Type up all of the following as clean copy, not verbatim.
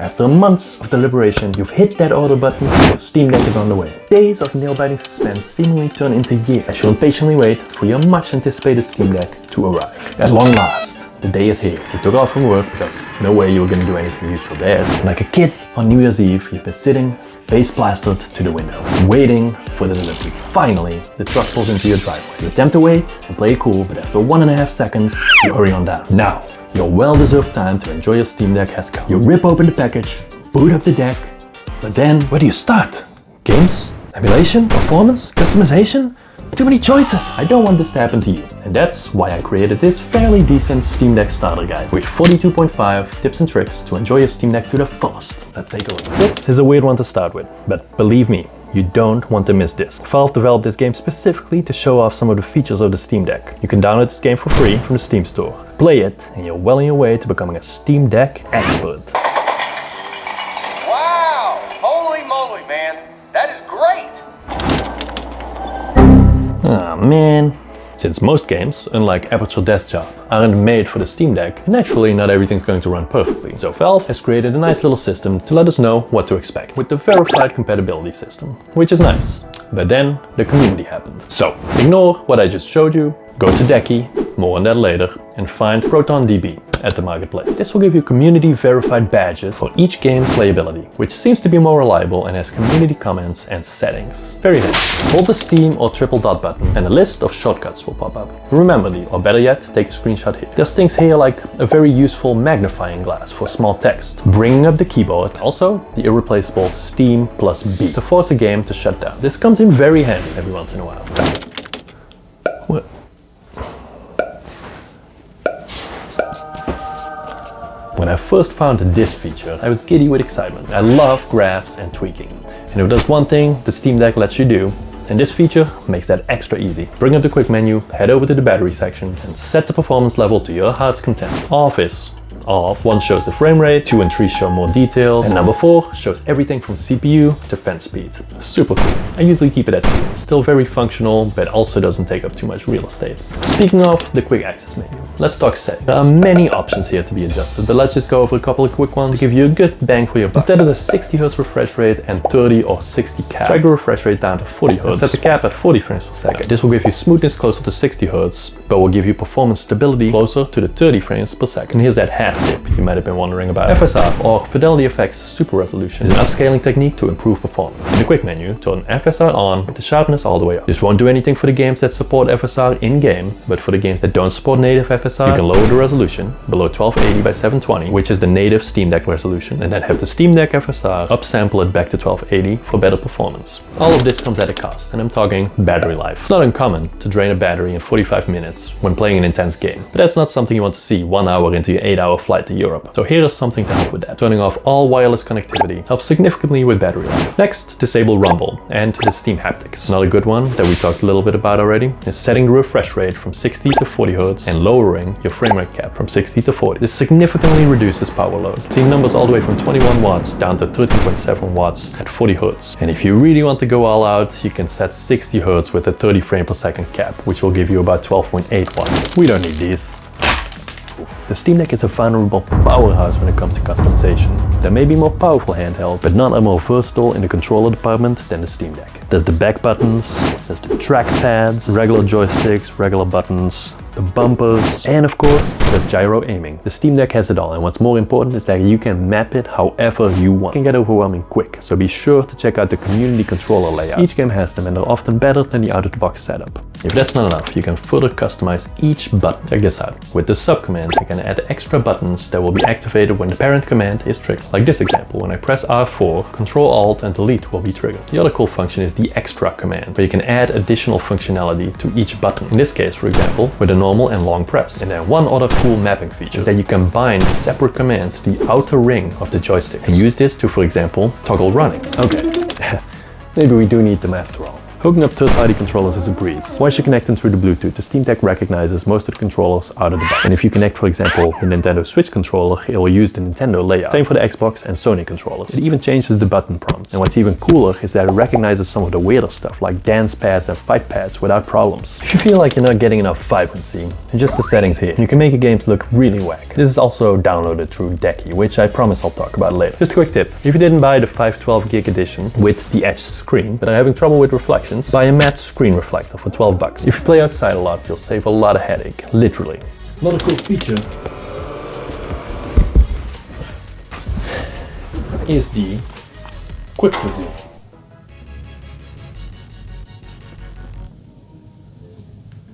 After months of deliberation, you've hit that order button and your Steam Deck is on the way. Days of nail-biting suspense seemingly turn into years as you impatiently wait for your much-anticipated Steam Deck to arrive. At long last, the day is here. You took off from work because no way you were going to do anything useful there. Like a kid on New Year's Eve, you've been sitting face plastered to the window, waiting for the delivery. Finally, the truck pulls into your driveway. You attempt to wait and play it cool, but after 1.5 seconds, you hurry on down. Now, your well-deserved time to enjoy your Steam Deck has come. You rip open the package, boot up the deck, but then where do you start? Games? Emulation? Performance? Customization? Too many choices! I don't want this to happen to you, and that's why I created this fairly decent Steam Deck starter guide with 42.5 tips and tricks to enjoy your Steam Deck to the fullest. Let's take a look. This is a weird one to start with, but believe me, you don't want to miss this. Valve developed this game specifically to show off some of the features of the Steam Deck. You can download this game for free from the Steam store. Play it, and you're well on your way to becoming a Steam Deck expert. Wow! Holy moly, man! That is great! Ah man. Since most games, unlike Aperture Desktop, aren't made for the Steam Deck, naturally not everything's going to run perfectly. So Valve has created a nice little system to let us know what to expect with the verified compatibility system, which is nice. But then the community happened. So ignore what I just showed you, go to Decky, more on that later, and find ProtonDB at the marketplace. This will give you community verified badges for each game's playability, which seems to be more reliable and has community comments and settings. Very handy. Hold the Steam or triple dot button and a list of shortcuts will pop up. Remember these, or better yet, take a screenshot here. There's things here like a very useful magnifying glass for small text, bringing up the keyboard, also the irreplaceable Steam plus B to force a game to shut down. This comes in very handy every once in a while. What? When I first found this feature, I was giddy with excitement. I love graphs and tweaking. And if there's one thing the Steam Deck lets you do, and this feature makes that extra easy. Bring up the quick menu, head over to the battery section, and set the performance level to your heart's content. Off is off. 1 shows the frame rate, 2 and 3 show more details, and number 4 shows everything from CPU to fan speed. Super cool. I usually keep it at 2. Still very functional, but also doesn't take up too much real estate. Speaking of the quick access menu, let's talk settings. There are many options here to be adjusted, but let's just go over a couple of quick ones to give you a good bang for your buck. Instead of the 60Hz refresh rate and 30 or 60 cap, drag the refresh rate down to 40Hz and set the cap at 40 frames per second. This will give you smoothness closer to 60Hz, but will give you performance stability closer to the 30 frames per second. And here's that half tip you might have been wondering about. FSR, or Fidelity Effects Super Resolution, is an upscaling technique to improve performance. In the quick menu, turn FSR on with the sharpness all the way up. This won't do anything for the games that support FSR in-game, but for the games that don't support native FSR, you can lower the resolution below 1280 by 720, which is the native Steam Deck resolution, and then have the Steam Deck FSR upsample it back to 1280 for better performance. All of this comes at a cost, and I'm talking battery life. It's not uncommon to drain a battery in 45 minutes when playing an intense game, but that's not something you want to see 1 hour into your 8-hour flight to Europe. So here is something to help with that. Turning off all wireless connectivity helps significantly with battery life. Next, disable rumble and the Steam haptics. Another good one that we talked a little bit about already is setting the refresh rate from 60 to 40 Hz and lowering your frame rate cap from 60 to 40. This significantly reduces power load, seeing numbers all the way from 21 watts down to 13.7 watts at 40 Hz. And if you really want to go all out, you can set 60 Hz with a 30 frame per second cap, which will give you about 12.8 watts. We don't need these. The Steam Deck is a vulnerable powerhouse when it comes to customization. There may be more powerful handhelds, but none are more versatile in the controller department than the Steam Deck. There's the back buttons, there's the track pads, regular joysticks, regular buttons, the bumpers, and of course, there's gyro aiming. The Steam Deck has it all, and what's more important is that you can map it however you want. It can get overwhelming quick, so be sure to check out the community controller layout. Each game has them, and they're often better than the out-of-the-box setup. If that's not enough, you can further customize each button. Check this out. With the sub-command, you can add extra buttons that will be activated when the parent command is triggered. Like this example, when I press R4, Control Alt and Delete will be triggered. The other cool function is the extra command, where you can add additional functionality to each button. In this case, for example, with a normal and long press. And then one other cool mapping feature is that you can bind separate commands to the outer ring of the joystick and use this to, for example, toggle running. Okay, maybe we do need them after all. Hooking up third-party controllers is a breeze. Once you connect them through the Bluetooth, the Steam Deck recognizes most of the controllers out of the box. And if you connect, for example, the Nintendo Switch controller, it will use the Nintendo layout. Same for the Xbox and Sony controllers. It even changes the button prompts. And what's even cooler is that it recognizes some of the weirder stuff like dance pads and fight pads without problems. If you feel like you're not getting enough vibrancy, adjust the settings here. You can make your games look really whack. This is also downloaded through Decky, which I promise I'll talk about later. Just a quick tip. If you didn't buy the 512 gig edition with the Edge screen, but are having trouble with reflections, buy a matte screen reflector for 12 bucks. If you play outside a lot, you'll save a lot of headache, literally. Another cool feature is the quick resume.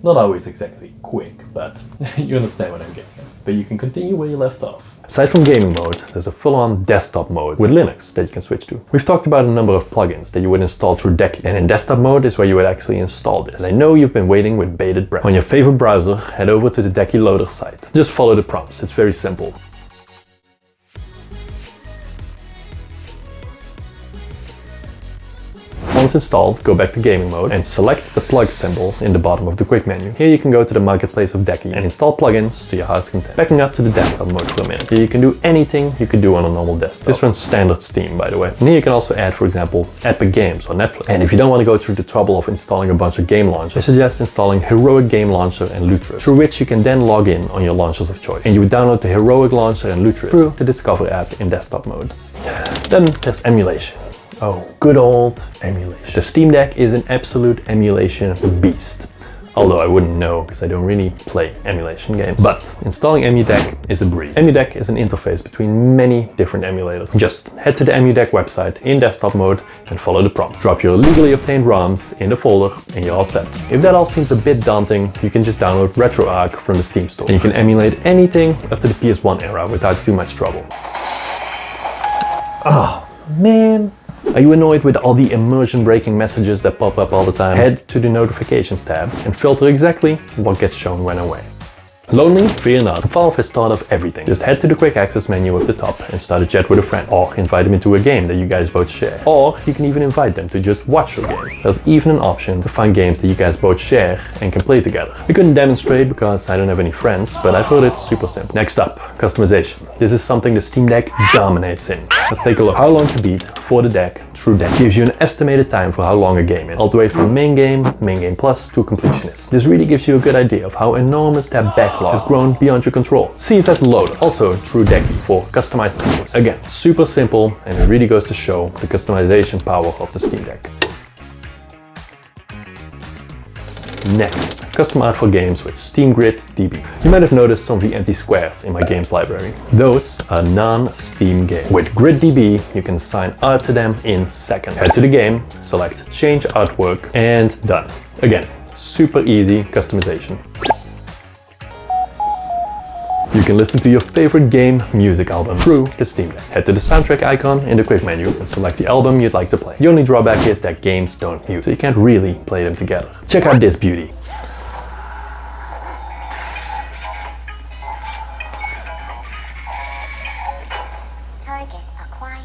Not always exactly quick, but you understand what I'm getting at. But you can continue where you left off. Aside from gaming mode, there's a full-on desktop mode with Linux that you can switch to. We've talked about a number of plugins that you would install through Decky, and in desktop mode is where you would actually install this. And I know you've been waiting with bated breath. On your favorite browser, head over to the Decky Loader site. Just follow the prompts, it's very simple. Once installed, go back to gaming mode and select the plug symbol in the bottom of the quick menu. Here you can go to the marketplace of Decky and install plugins to your heart's content. Backing up to the desktop mode for a minute. Here you can do anything you could do on a normal desktop. This runs standard Steam, by the way. And here you can also add, for example, Epic Games or Netflix. And if you don't want to go through the trouble of installing a bunch of game launchers, I suggest installing Heroic Game Launcher and Lutris, through which you can then log in on your launchers of choice. And you would download the Heroic Launcher and Lutris through the Discover app in desktop mode. Then there's emulation. Oh, good old emulation. The Steam Deck is an absolute emulation beast. Although I wouldn't know because I don't really play emulation games. But installing EmuDeck is a breeze. EmuDeck is an interface between many different emulators. Just head to the EmuDeck website in desktop mode and follow the prompts. Drop your legally obtained ROMs in the folder and you're all set. If that all seems a bit daunting, you can just download RetroArch from the Steam store. And you can emulate anything up to the PS1 era without too much trouble. Oh, man. Are you annoyed with all the immersion breaking messages that pop up all the time? Head to the notifications tab and filter exactly what gets shown when away. Lonely? Fear not. Valve has thought of everything. Just head to the quick access menu at the top and start a chat with a friend. Or invite them into a game that you guys both share. Or you can even invite them to just watch your game. There's even an option to find games that you guys both share and can play together. We couldn't demonstrate because I don't have any friends, but I thought it's super simple. Next up, customization. This is something the Steam Deck dominates in. Let's take a look. How long to beat for the deck through Deck gives you an estimated time for how long a game is. All the way from main game plus to completionist. This really gives you a good idea of how enormous that backlog has grown beyond your control. See it as loader, also through Decky for customized things. Again, super simple, and it really goes to show the customization power of the Steam Deck. Next, custom art for games with SteamGrid DB. You might have noticed some of the empty squares in my games library. Those are non-Steam games. With GridDB, you can assign art to them in seconds. Head to the game, select Change Artwork, and done. Again, super easy customization. You can listen to your favorite game music album through the Steam Deck. Head to the soundtrack icon in the quick menu and select the album you'd like to play. The only drawback is that games don't mute, so you can't really play them together. Check out this beauty. Target acquired.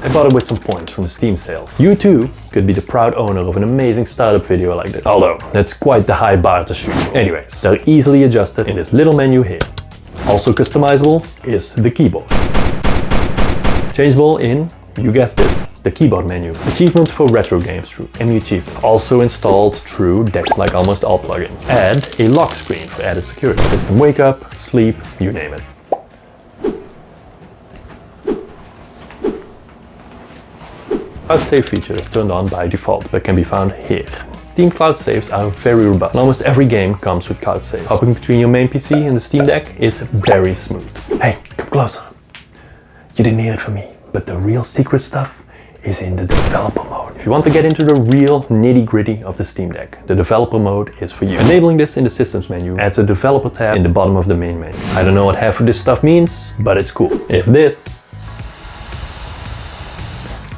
I bought it with some points from the Steam sales. You too could be the proud owner of an amazing startup video like this. Although, that's quite the high bar to shoot. Anyways, they're easily adjusted in this little menu here. Also customizable is the keyboard. Changeable in, you guessed it, the keyboard menu. Achievements for retro games through EmuAchievement. Also installed through Deck like almost all plugins. Add a lock screen for added security. System wake up, sleep, you name it. Cloud save feature is turned on by default, but can be found here. Steam cloud saves are very robust. Almost every game comes with cloud saves. Hopping between your main PC and the Steam Deck is very smooth. Hey, come closer. You didn't hear it from me, but the real secret stuff is in the developer mode. If you want to get into the real nitty-gritty of the Steam Deck, the developer mode is for you. Enabling this in the systems menu adds a developer tab in the bottom of the main menu. I don't know what half of this stuff means, but it's cool. If this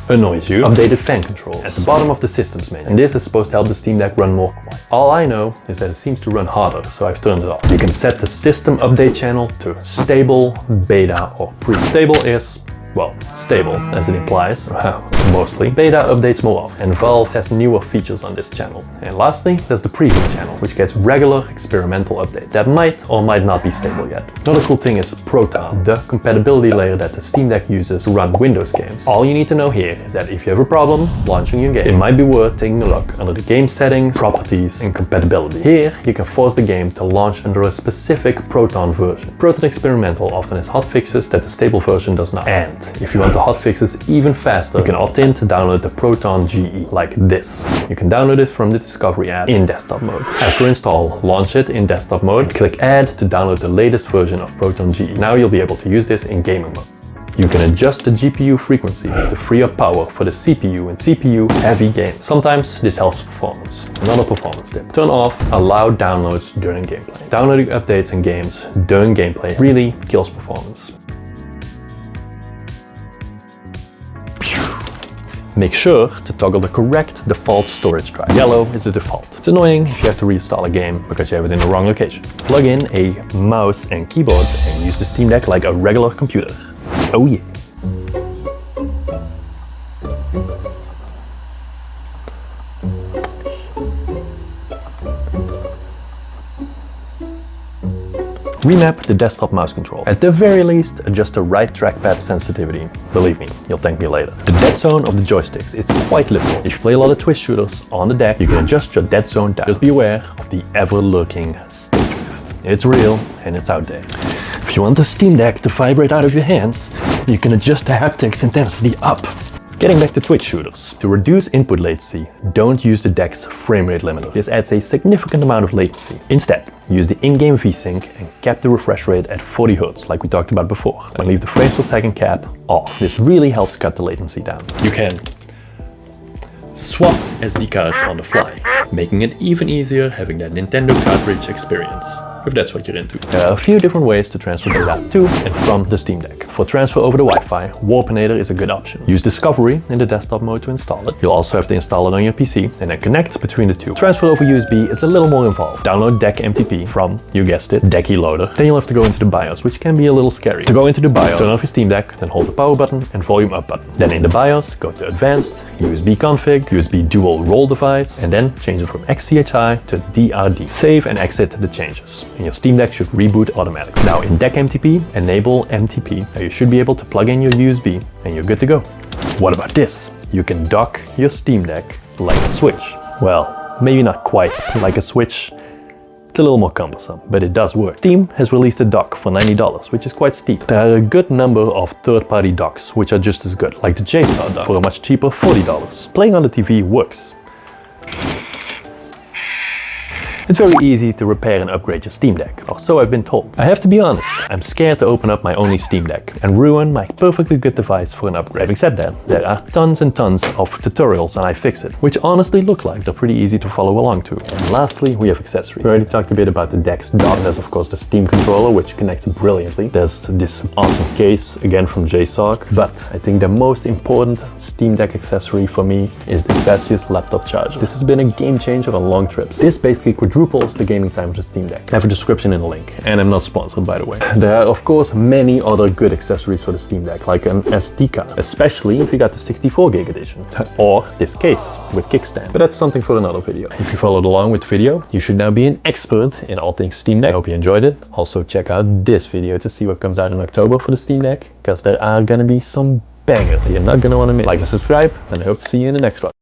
annoys you, updated fan controls at the bottom of the systems menu. And this is supposed to help the Steam Deck run more quiet. All I know is that it seems to run harder, so I've turned it off. You can set the system update channel to stable, beta, or pre. Stable is, well, stable, as it implies. mostly. Beta updates more often, and Valve has newer features on this channel. And lastly, there's the preview channel, which gets regular experimental updates that might or might not be stable yet. Another cool thing is Proton, the compatibility layer that the Steam Deck uses to run Windows games. All you need to know here is that if you have a problem launching your game, it might be worth taking a look under the game settings, properties, and compatibility. Here, you can force the game to launch under a specific Proton version. Proton Experimental often has hotfixes that the stable version does not. And if you want the hotfixes even faster, you can opt in to download the Proton GE, like this. You can download it from the Discovery app in desktop mode. After install, launch it in desktop mode, and click Add to download the latest version of Proton GE. Now you'll be able to use this in gaming mode. You can adjust the GPU frequency to free up power for the CPU and CPU heavy games. Sometimes this helps performance. Another performance tip. Turn off allow downloads during gameplay. Downloading updates and games during gameplay really kills performance. Make sure to toggle the correct default storage drive. Yellow is the default. It's annoying if you have to reinstall a game because you have it in the wrong location. Plug in a mouse and keyboard and use the Steam Deck like a regular computer. Oh yeah. Remap the desktop mouse control. At the very least, adjust the right trackpad sensitivity. Believe me, you'll thank me later. The dead zone of the joysticks is quite literal. If you play a lot of twist shooters on the deck, you can adjust your dead zone down. Just be aware of the ever-lurking stage drift. It's real and it's out there. If you want the Steam Deck to vibrate out of your hands, you can adjust the haptics intensity up. Getting back to twitch shooters. To reduce input latency, don't use the deck's frame rate limiter. This adds a significant amount of latency. Instead, use the in-game VSync and cap the refresh rate at 40 Hz like we talked about before. And leave the frames per second cap off. This really helps cut the latency down. You can swap SD cards on the fly, making it even easier having that Nintendo cartridge experience, if that's what you're into. There are a few different ways to transfer data to and from the Steam Deck. For transfer over the Wi-Fi, Warpinator is a good option. Use Discovery in the desktop mode to install it. You'll also have to install it on your PC and then connect between the two. Transfer over USB is a little more involved. Download Deck MTP from, you guessed it, Decky Loader. Then you'll have to go into the BIOS, which can be a little scary. To go into the BIOS, turn off your Steam Deck, then hold the power button and volume up button. Then in the BIOS, go to Advanced, USB config, USB dual roll device, and then change it from XCHI to DRD. Save and exit the changes, and your Steam Deck should reboot automatically. Now in Deck MTP, enable MTP. Now you should be able to plug in your USB and you're good to go. What about this? You can dock your Steam Deck like a Switch. Well, maybe not quite like a Switch. It's a little more cumbersome, but it does work. Steam has released a dock for $90, which is quite steep. There are a good number of third-party docks, which are just as good, like the jsaux dock for a much cheaper $40. Playing on the TV works. It's very easy to repair and upgrade your Steam Deck, or so I've been told. I have to be honest, I'm scared to open up my only Steam Deck and ruin my perfectly good device for an upgrade. Having said that, there are tons and tons of tutorials on iFixit, which honestly look like they're pretty easy to follow along to. And lastly, we have accessories. We already talked a bit about the Deck's dock. There's of course the Steam controller, which connects brilliantly. There's this awesome case, again from jsaux. But I think the most important Steam Deck accessory for me is the Baseus laptop charger. This has been a game changer on long trips. This basically quadruples the gaming time of the Steam Deck. I have a description in the link, and I'm not sponsored by the way. There are of course many other good accessories for the Steam Deck, like an SD card, especially if you got the 64 gig edition, or this case with kickstand. But that's something for another video. If you followed along with the video, you should now be an expert in all things Steam Deck. I hope you enjoyed it. Also check out this video to see what comes out in October for the Steam Deck, because there are gonna be some bangers you're not gonna want to miss. Like and subscribe, and I hope to see you in the next one.